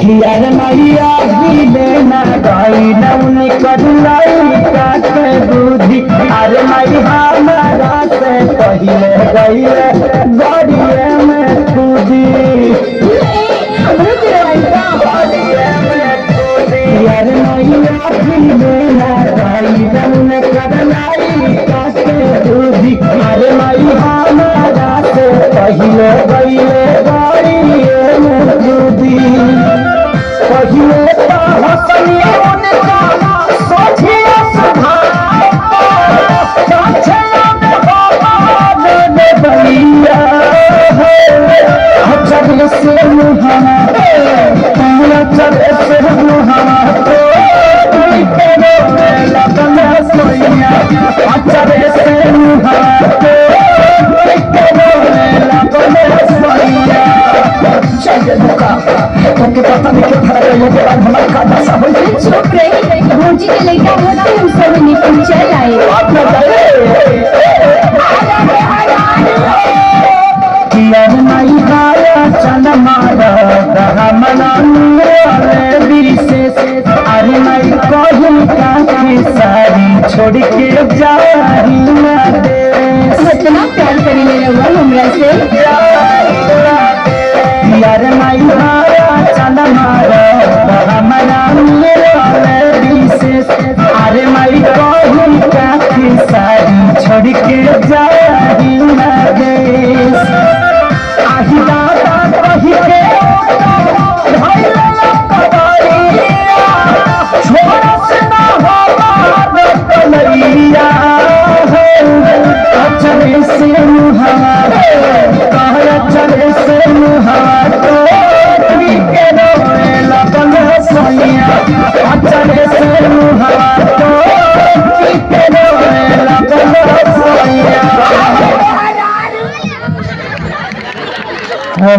यार मैया लेना गई नौन करुलाई काटे दूधी अरे माई हमारा से पहले गईले गड़िए में कूदी यार मैया लेना गई नौन करुलाई काटे दूधी अरे माई हमारा से पहले गईले गड़िए में कूदी पहिले तो हसनिया उनका सोचिया सुधार काछला में बाबा ने बलिया चल से मुहाना पूरा चल से मुहाना तो कोई करो लगना सोइया चल से मुहाना तो कोई करो लगना सोइया चल दुका तुमके पता नहीं क्या फर्क है के बाद हमारा का दशा हो गई चुप रही भौजी के लड़का होना हम सब निकल चल आए आप ना जाए यार माई हाया चल मारा हमना वाले बिरसे अरे माई कहूं का की सारी छोड़ के जाही ना दे इतना प्यार करी मेरा वो हमरा से यार माई हाया चल मारा हमना वाले बिरसे अरे माई कहूं का की सारी छोड़ के जाही ना दे आही दादा कही के छोड़ से ना हमारा कलैया चले से मुहावा कहला चले से मुहावा तो के रोए लगन सोनिया चले